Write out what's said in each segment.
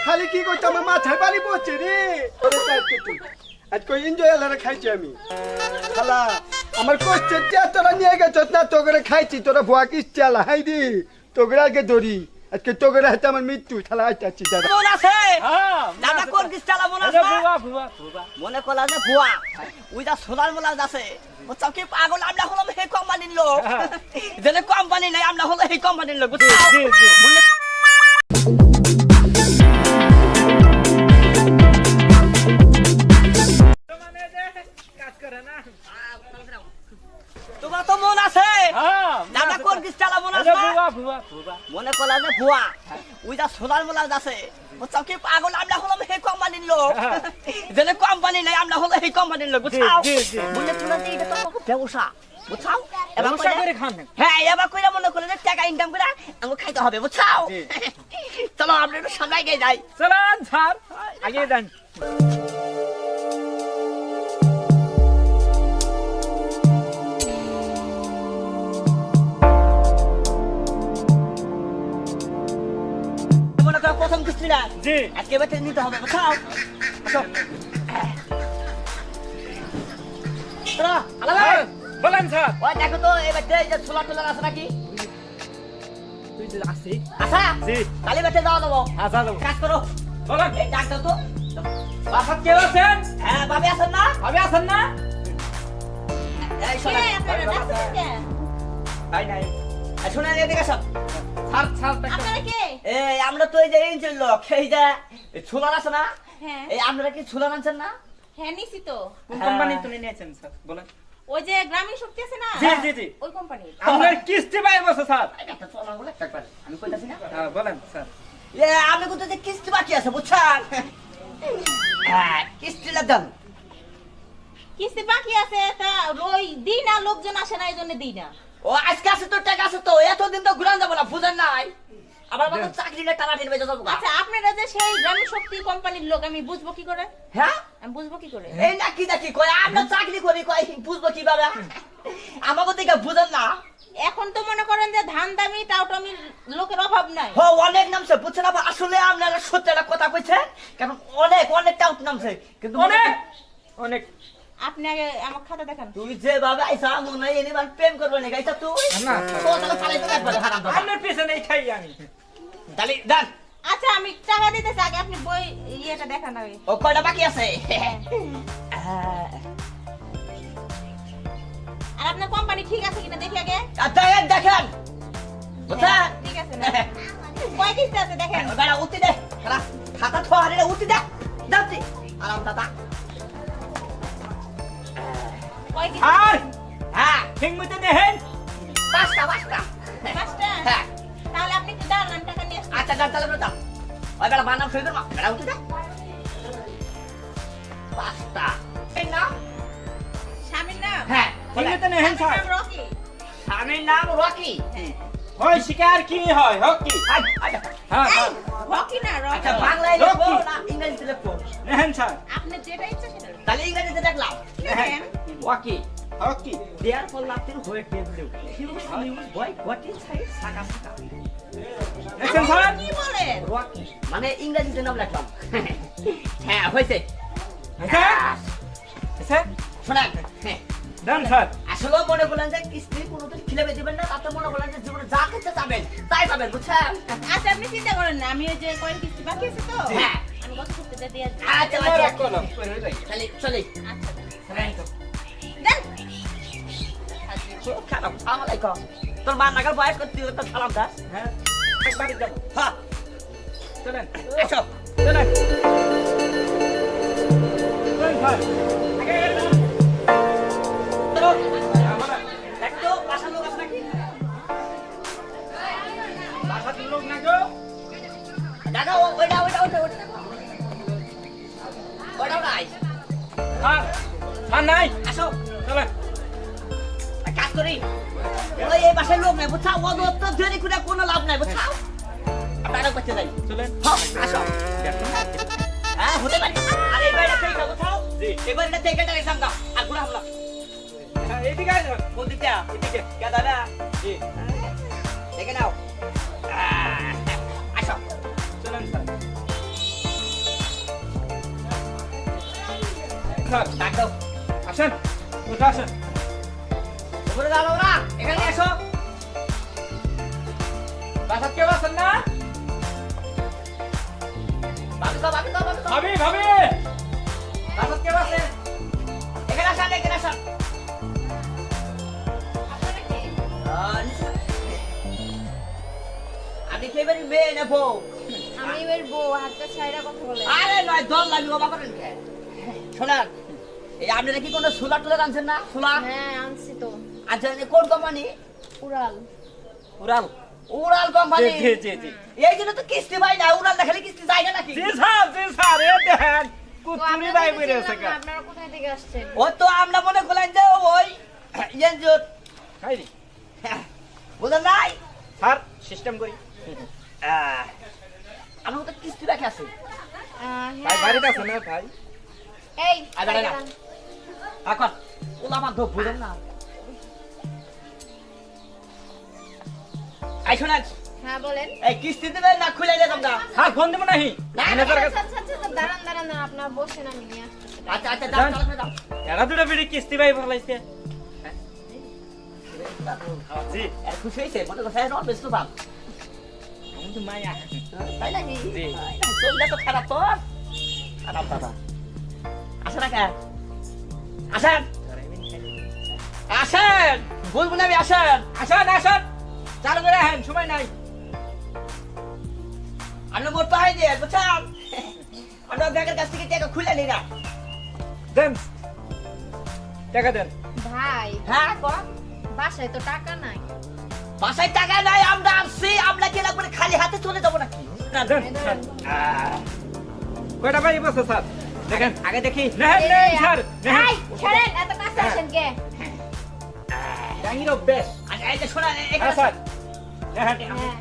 খালি কি করছো আমার মাথায় পানি পড়ছে রে আজকে এনজয় আলাদা খাইছি আমি খালা আমার করছে তোরা নিয়ে গেছ না তোকে খাইছি তোরা ভুয়া কিসছে আলা হাই দি তোকে আগে ধরি আজকে তোকে হাতে আমার মৃত্যু খালা আসছি দাদা মনে আছে দাদা কোন কিসটা মনে আছে মনে করলা যে ভুয়া ওই যা সোনার মোলা আছে বুঝছো কি পাগল আমরা হলাম এই কোম্পানির লোক যেন কোম্পানি নাই আমরা হলো এই কোম্পানির লোক বুঝছো তোমার তো মন আছে দাদা কোন কিসটা মনে আছে মনে করলা যে ভুয়া ওই যা সোনার মোলা আছে বুঝছো কি পাগল আমরা হলাম এই কোম্পানির লোক যেন কোম্পানি নাই আমরা হলো এই কোম্পানির লোক বুঝছো মনে করলা যে এটা তো খুব ব্যবসা বুঝছো এবার করে খান হ্যাঁ এবার কইরা মনে করলে যে টাকা ইনকাম করে আমাকে খাইতে হবে বুঝছো চলো আমরা একটু সামনে এগিয়ে যাই চলেন স্যার আগে যান প্রথম কিস্তিটা জি আজকে বেতন নিতে হবে বুঝছো আসো চলো আলাদা বলেন স্যার ওই দেখো তো এবার যে ছোলা টোলা আছে নাকি তুই যে আসি আচ্ছা জি কালি বেটে যাওয়া দেবো আচ্ছা দেবো কাজ করো বলেন এই ডাক দাও তো বাসা কেউ আছেন হ্যাঁ ভাবি আছেন না ভাবি আছেন না এই শোনা নাই নাই এই শোনা এদিকে আসো স্যার স্যার আপনারা কে? এই আমরা তো এই যে ইঞ্জিন লোক এই যে ছোলা আছে না হ্যাঁ। এই আপনারা কি ছোলা আনছেন না হ্যাঁ নিছি তো। কোন কোম্পানি তুলে নিয়েছেন স্যার বলেন ওই যে গ্রামীণ শক্তি আছে না? জি জি জি ওই কোম্পানি। আপনার কিস্তি পাই বসে স্যার একটা ছোলা বলে একটা করে আমি কইতাছি না হ্যাঁ বলেন স্যার আমি কিন্তু যে কিস্তি বাকি আছে বুঝছেন হ্যাঁ কিস্তি লাগবে কিস্তি বাকি আছে তা ওই দিই না লোকজন আসে না এইজন্য দিই না। ও আজকে আছে তো টাকা আছে তো এতদিন তো ঘুরান যাব না বুঝেন নাই আবার মত চাকরিটা টানা দিন বেজে যাবো আচ্ছা আপনারা যে সেই গ্রামীণ শক্তি কোম্পানির লোক আমি বুঝবো কি করে? হ্যাঁ আমি বুঝবো কি করে? এই নাকি নাকি কই আমরা চাকরি করি কই বুঝবো কিভাবে আমাকে দেখে বুঝেন না এখন তো মনে করেন যে ধান দামি টাউটামি লোকের অভাব নাই। ও অনেক নামছে বুঝছেন আবার আসলে আপনারা সত্যি একটা কথা কইছেন কারণ অনেক অনেক টাউট নামছে কিন্তু অনেক অনেক আপনি আগে আমার খাতা দেখান। তুই যেভাবে আইসা মনে হয় এনিবার প্রেম করবে না গাইছা তুই না তো তাহলে চালাই তো একবারে হারাম দাদা আপনার পিছনেই খাই আমি তাহলে দেন আচ্ছা আমি টাকা দিতেছি আগে আপনি বই ইয়েটা দেখান আগে। ও কয়টা বাকি আছে আর আপনার কোম্পানি ঠিক আছে কিনা দেখি আগে। দেখেন দেখেন বুঝছেন ঠিক আছে না? কয় কিস্তি আছে দেখেন। বেড়া উঠি দে খাতা থোয়া হারে উঠি দে দাঁতি আরাম দাদা কয় কিস্তি? আর হ্যাঁ ঠিক মতো দেখেন পাঁচটা পাঁচটা? হ্যাঁ তাহলে আপনি একটু দাঁড়ান আমি টাকা নিয়ে আসছি। আচ্ছা দাঁড় তাহলে বেটা ওই বেড়া বানাম শুয়ে মা বেড়া উঠি দে পাঁচটা এই না স্বামীর নাম? হ্যাঁ ঠিক মতো দেখেন স্যার নাম রকি। স্বামীর নাম রকি হয় শিকার কি হয় হোক কি আয় আয় হ্যাঁ এই, স্যার রকি না রকি। আচ্ছা বাংলায় লিখবো রকি। না ইংরেজিতে লিখবো দেখেন স্যার আপনি যেটা ইচ্ছা সেটা লিখুন। তাহলে ইংরেজিতে দেখলাম দেখেন। রকি হোক কি Therefore, nothing who can do. He will use boy what is his saka saka. দেখছেন স্যার কি বলেন? Rocky. মানে ইংরেজিতে নাম লিখলাম হ্যাঁ হয়েছে স্যার স্যার শোনান দেন স্যার আসলে মনে করলেন যে কিস্তি কোনোদিন খিলাবে দিবেন না তাতে মনে করলেন যে জীবনে যা খেতে যাবেন তাই পাবেন বুঝছেন আচ্ছা আপনি চিন্তা করেন না আমি ওই যে কয়েক কিস্তি বাকি আছে তো হ্যাঁ। আমি গত সপ্তাহে দিয়ে আসবো। আচ্ছা আমার আচ্ছা এক কলম চলে চলে আচ্ছা দেন দেন। খারাপ সালাম আলাইকুম তোর মা নাগাল বয়স করতে তোর সালাম দাস হ্যাঁ একবার যাব হ্যাঁ চলেন আসো চলেন চলেন স্যার আগে গেলেন চলো আমরা একটু পাশার লোক আছে নাকি বাসার লোক না গো দাদা ওইটা নাই আর আর নাই আসো চলেন কাজ করি ওই এই বাসার লোক নাই বুঝছাও ও তো দেরি করে কোনো লাভ নাই বুঝছাও আপনারা করতে যাই চলেন হ্যাঁ আসো হ্যাঁ হতে পারে আরে এই বাড়িটা থেকে বুঝছাও জি এই বাড়িটা থেকে যাই সামনে আর গুড়া হামলা এদিকে আসুন কোন দিকটা এদিকে কে দাদা জি দেখে নাও আসো চলেন স্যার স্যার ডাক দাও আসেন উঠে আসেন উপরে দাঁড়াও না এখানে এসো বাসাত কেউ আছেন না বাকি দাও বাকি দাও বাকি দাও ভাবি ভাবি বাসাত কেউ আছে এখানে আসেন এখানে আসেন আপনি কে বাড়ির মেয়ে না বউ আমি এবার বউ হাতটা ছাইরা কথা বলে আরে নয় দল লাগবে বাবা করেন কে শোনান এই আপনারা কি কোনো সোলার টুলার আনছেন না সোলার হ্যাঁ আনছি তো আচ্ছা এই কোন কোম্পানি উড়াল উড়াল উড়াল কোম্পানি জি জি জি এই জন্য তো কিস্তি ভাই না উড়াল দেখালে কিস্তি যায় না নাকি জি স্যার এ দেখেন তো কুতুরি আপনাদের ভাই তো বেরে চিনলাম আছে না, আপনারা কোথায় থেকে আসছেন ও তো আমরা মনে করলেন যে ওই ইয়েঞ্জুর খাইনি বুঝলেন নাই স্যার সিস্টেম করি আমার তো কিস্তি বাকি আছে ভাই বাড়িতে আছে না ভাই এই আয় দাঁড়া না। দাঁড়ান। এখন ওলা মাধ্যম বুঝেন না আই শোনান হ্যাঁ বলেন এই কিস্তি দেবেন না খুলে দিয়ে তোমরা স্যার ফোন দেবো নাহি না, ম্যানেজার আচ্ছা, আচ্ছা, আচ্ছা, আচ্ছা, দাঁড়ান দাঁড়ান দাঁড়ান, আপনারা বসেন আমি নিয়ে আসতেছি। আচ্ছা আচ্ছা দাও চলো দাও এরা দুটো বিড়ি কিস্তি ভাই ফলাইছে জি এর খুশি হয়েছে মনে করছে রড বেশ তো ভাব আমি তো মায়া তাই নাকি জি। চললে তো খারাপ তো খারাপ দাদা আসেন না আসেন আসেন বলবো না আমি আসেন আসেন আসেন চালু করে হ্যাঁ সময় নাই আপনি মোট পাহাই দিয়ে বুঝছেন আমরা ব্যাগের কাছ থেকে টাকা খুলে নিই না দেন টাকা দেন ভাই হ্যাঁ করা বাসায় তো টাকা নাই বাসায় টাকা নাই আমরা আসছি আমরা কি লাগবে খালি হাতে চলে যাবো নাকি দেন স্যার কয়টা ভাই বসে স্যার দেখেন আগে দেখি নেন নেন স্যার নেন এই, ছাড়েন, এত কাছে আসেন কে? জাহিরও বেশ আচ্ছা এই যে শোনা হ্যাঁ এখানে স্যার নেন হ্যাঁ,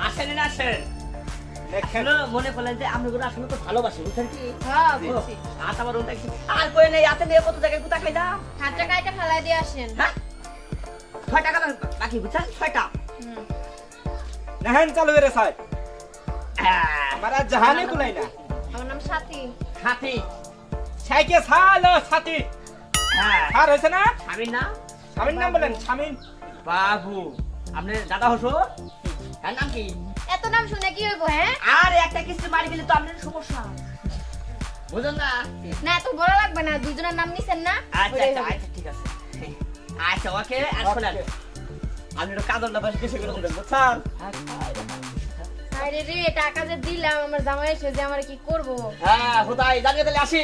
আসেন না আসেন দেখেন আসলে মনে করলেন যে আমরা গুলো আসলে তো ভালোবাসি বুঝছেন কি হ্যাঁ, বুঝছি। আচ্ছা আমার ওটা কি আর কই নেই হাতে নিয়ে কত জায়গায় কোথা খাইলাম হাতটা কাইটা ফেলাই দিয়ে আসেন। হ্যাঁ 6 টাকা বাকি বুঝছেন 6টা হুম। নেন চালু করে স্যার আমার আর জাহানে কুলাই না আমার নাম সাথী। হাতি সাইকে সালো সাথী হ্যাঁ স্যার হয়েছে না স্বামীর নাম স্বামীর নাম বলেন স্বামীন বাবু আপনি দাদা হসো হ্যাঁ নাম কি এত নাম শুনে কি হইব হ্যাঁ? আর একটা কিস্তি মারি গেলে তো আপনার সমস্যা বুঝুন না না এত বড় লাগবে না, দুজনের নাম নিছেন না? আচ্ছা ওটাই আচ্ছা হবে। আচ্ছা ঠিক আছে আচ্ছা ওকে আর শোনেন আপনি একটু কাদর না বেশি কিছু করে দেবেন বুঝছেন আরে রে, টাকা যে দিলাম আমার জামাই এসে যে আমার কি করব? হ্যাঁ হুদাই জানিয়ে দিলে আসি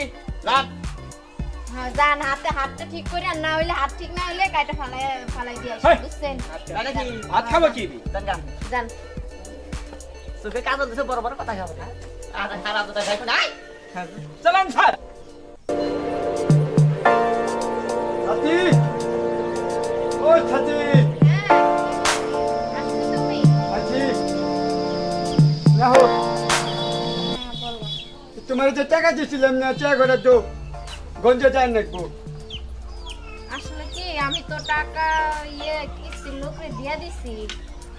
রাত হ্যাঁ, যান হাতটা ঠিক করে, আর না হইলে হাত ঠিক না হইলে কাইটা ফালাই দিয়ে আসি, হেই। বুঝছেন? তাহলে কি ভাত খাবো কি দেন গান যান। তোকে কাদর দিতে বড় বড় কথা খাবো না আর খারাপ কথা খাইছো না চলেন স্যার ছাতি ও ছাতি হ্যাঁ, আসছো তুমি? ছাতি না হো হ্যাঁ, বলো। তোমার যে টাকা দিছিলাম না চা করে তো গঞ্জে যাই নাকবো আসলে কি আমি তো টাকা কিস্তির লোকরে দিয়া দিছি।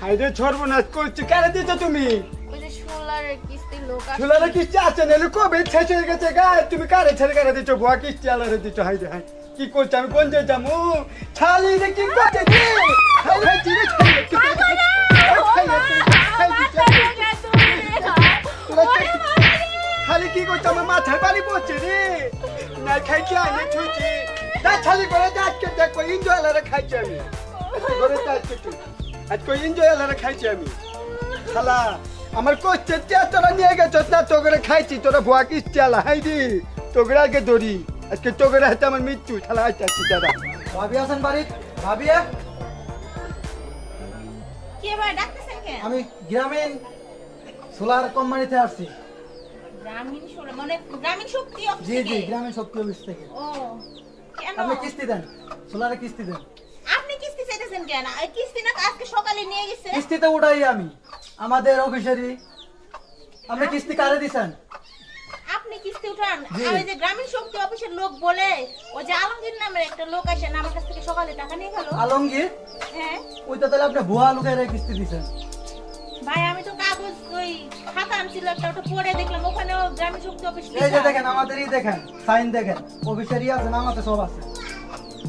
হাইরে সর্বনাশ করছি কারে দিচ্ছ তুমি ওই যে সোলার কিস্তির লোক আসছে। ছোলারে কিস্তি আছে না কবে শেষ হয়ে গেছে গা তুমি কারে ছেড়ে কারে দিচ্ছ ভুয়া কিস্তি আলারে দিচ্ছ হাইরে হাই কি করছো আমি গঞ্জে যাবো ছালি রে কি করছে কি হাই হাই চিরে খালি কি করছো আমার মাথায় বাড়ি পড়ছে রে না খাইছি আমি ছুঁছি না ছালি করে আজকে দেখো এনজয় আলারে খাইছি আমি আজকে ঘরে আজকে তুই আজকে এনজয় আলারে খাইছি আমি শালা আমার কোচে তোরা নিয়ে গেছিস না তোকে খাইছি তোরা ভুয়া কিস্তি আলা হাই দি তোকে আগে ধরি আজকে তোকে হাতে আমার মৃত্যু শালা আসছি দাদা ভাবি আছেন বাড়ির ভাবি কে ভাই ডাকতেছেন কেন? আমি গ্রামীণ সোলার কোম্পানিতে আসছি গ্রামীণ সোলার মানে গ্রামীণ শক্তি অফিস জি জি থেকে? গ্রামীণ শক্তি অফিস থেকে ও কেন আপনি কিস্তি দেন সোলারে কিস্তি দেন আপনি কিস্তি চাইতেছেন কেন? এই কিস্তি না আজকে সকালে নিয়ে গেছে। কিস্তিতে উঠাই আমি আমাদের অফিসেরই আপনি কিস্তি কারে দিছেন আপনি কিস্তি উঠান জি। আর ওই যে গ্রামীণ শক্তি অফিসের লোক বলে ওই যে আলমগীর নামের একটা লোক আসে না আমার কাছ থেকে সকালে টাকা নিয়ে গেল। আলমগীর হ্যাঁ ওইটা তাহলে আপনি ভুয়া লোকের কিস্তি দিছেন। ভাই আমি তো কাগজ ওই খাতা আনছিল একটা ওটা পড়ে দেখলাম ওখানেও গ্রামীণ শক্তি অফিস এই যে লেখা। দেখেন আমাদেরই দেখেন সাইন দেখেন অফিসারই আছে নাম আছে সব আছে।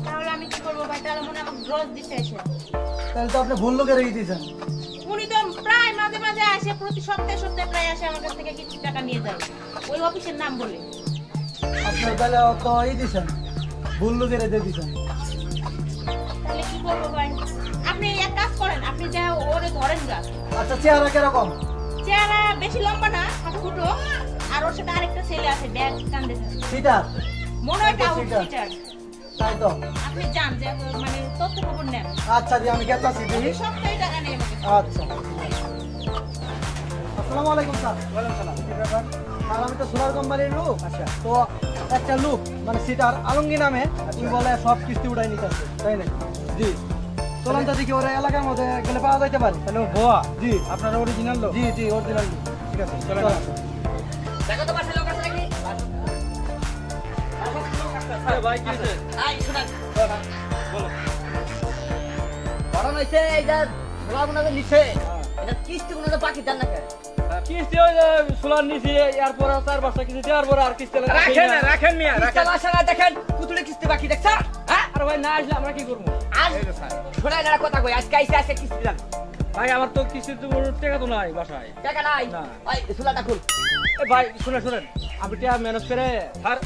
তাহলে আমি কি করবো ভাই? তাহলে মনে হয় আমাকে ড্রস দিতে এসে। তাহলে তো আপনি ভুল লোকের দিয়েছেন। উনি তো প্রায় মাঝে মাঝে আসে, প্রতি সপ্তাহে সপ্তাহে প্রায় আসে আমার কাছ থেকে কিছু টাকা নিয়ে যায় ওই অফিসের নাম বলে। আপনি তাহলে তো দিয়েছেন ভুল লোকের দিয়ে দিয়েছেন। তাহলে কি করবো ভাই? আপনি এক কাজ করেন, আপনি যা ওরে ধরেন গা। আচ্ছা চেহারা কিরকম? চেহারা বেশি লম্বা না, হাঁটু আর ওর সাথে আরেকটা ছেলে আছে ব্যাগ কান্দে থাকে। সিটার মনে হয় টাউন সিটার। সিটার। তাই তো। আপনি যান যে মানে তথ্য খবর নেন। আচ্ছা দি আমি গেতাছি দিদি। সপ্তাহে টাকা নেই আমাকে। আচ্ছা আসসালামু আলাইকুম স্যার। ওয়ালাইকুম সালাম কি ব্যাপার স্যার আমি তো সোলার কোম্পানির লোক। আচ্ছা তো একটা লোক মানে সিটার আলমগীর নামে উনি বলে সব কিস্তি উঠাই নিতে আসছে তাই না? জি চলুন তো দেখি ওরা এলাকার মধ্যে গেলে পাওয়া যাইতে পারে। হ্যালো ভুয়া জি আপনার অরিজিনাল লোক জি জি অরিজিনাল লোক। ঠিক আছে চলেন চলেন। দেখো তো পাশে লোক আছে নাকি? ভাই কি হয়েছে আই শোনান বড় হইছে এইটা ভোলা যে নিচে এটা কিস্তি কোনো বাকি দেন না কেন? কিস্তি ওই যে সোলার নিছি এরপর 4-5টা কিস্তি দেওয়ার পর আর কিস্তি রাখেন মিয়া কিস্তি রাখেন বাসা না দেখেন পুতুলে কিস্তি বাকি দেখছেন? হ্যাঁ আর ভাই না আসলে আমরা কি করবো? আজ শোনাই না কথা কই আজকে আইসে কিস্তি দেন ভাই আমার তো কিস্তির তো কোনো টাকা তো নাই বাসায়। টাকা নাই না। ওই সুলাটা খুল এ ভাই শুনেন আমি টাকা ম্যানেজ করে স্যার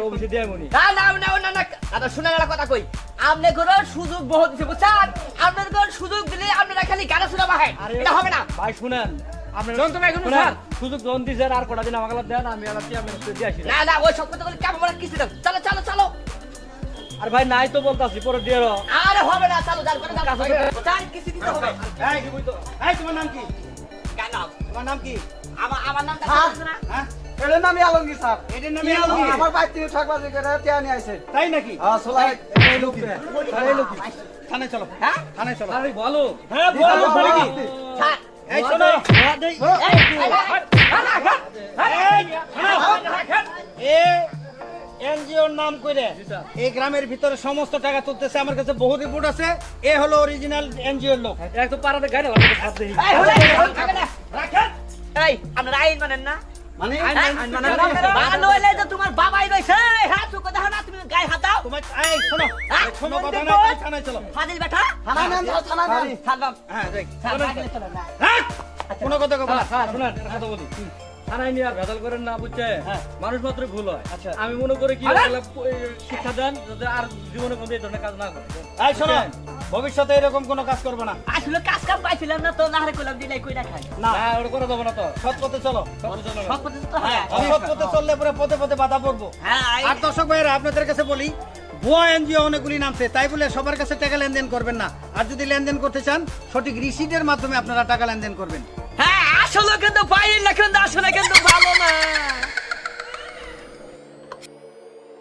অফিসে দিয়ে মনি। না না না না না দাদা শুনে না কথা কই আমনে গরো সুযোগ বহুত দিছে বুঝছেন? আপনাদের গরো সুযোগ দিলে আপনারা খালি গানা শোনা বাহেন এটা হবে না। ভাই শুনেন আপনার যখন তুমি এখন শুনেন, স্যার। সুযোগ জন দিয়েছেন আর কটা দিন আমাকে দেন আমি আলাদা টাকা ম্যানেজ করে দিয়ে আসি। না না ওই সব কথা বলে কেমন বলে কিস্তি দেন চলো চলো চলো আর ভাই নাই তো বলতাছি পরে দিয়ে দাও। আরে হবে না চলো যার করে দাও চার কিস্তি দিতে হবে এই কি বইতো এই তোমার নাম কি গানা তোমার নাম কি আমার নামটা হ্যাঁ। জানেন না? হ্যাঁ এটার নামই আলমগীর স্যার। এটার নামই আলমগীর? আমার বাইর থেকে ঠকবাজি করে টিয়া নিয়ে আইছে। তাই নাকি হ্যাঁ সোলার এই লোক স্যার এই লোক। থানায় চলো হ্যাঁ থানায় চলো আরে ভালো হ্যাঁ বলো বলো কি স্যার এই শোনো এনজিওর নাম কইরে এই গ্রামের ভিতরে সমস্ত টাকা তুলতেছে আমার কাছে বহু রিপোর্ট আছে এ হলো অরিজিনাল এনজিওর লোক এক তো পাড়াতে গাড়ি ভালো সাথ দেই। এই আপনারা আইন মানেন না মানে ভালো হইলে যে তোমার বাবাই রইছে হ্যাঁ তুই কথা না তুমি গায়ে হাত দাও তোমার এই শোনো হ্যাঁ? শোনো কথা মন্দির না কই? তুমি থানায় চলো ফাজিল বেটা থানা নেন যাও থানা নেন। সালবাম হ্যাঁ দেখ স্যার আগে চলো না হ্যাঁ কোনো কথা কব না স্যার শুনেন একটা কথা বলি থানায় নিয়ে আর ভেজাল করেন না বুঝছে মানুষ মাত্র ভুল হয়। আচ্ছা। আমি মনে করি কি আরে! এগুলা শিক্ষা দেন যাতে আর জীবনে কোনো এই ধরনের কাজ না করে। এই শোনো ভবিষ্যতে এরকম কোনো কাজ করবে না আসলে কাজ কাম পাইছিলাম না তো না হারে কইলাম দিলাই কইরা খাই না না ওটা করে দেবো না তো। সৎ পথে চলো সব কথা তো হ্যাঁ অসৎ পথে চললে পরে পথে পথে বাধা পড়বো হ্যাঁ আর দর্শক ভাইয়েরা আপনাদের কাছে বলি ভুয়া এনজিও অনেকগুলি নামছে তাই বলে সবার কাছে টাকা লেনদেন করবেন না আর যদি লেনদেন করতে চান সঠিক রিসিটের মাধ্যমে আপনারা টাকা লেনদেন করবেন হ্যাঁ আসলে কিন্তু পাইল না কিন্তু আসলে কিন্তু ভালো না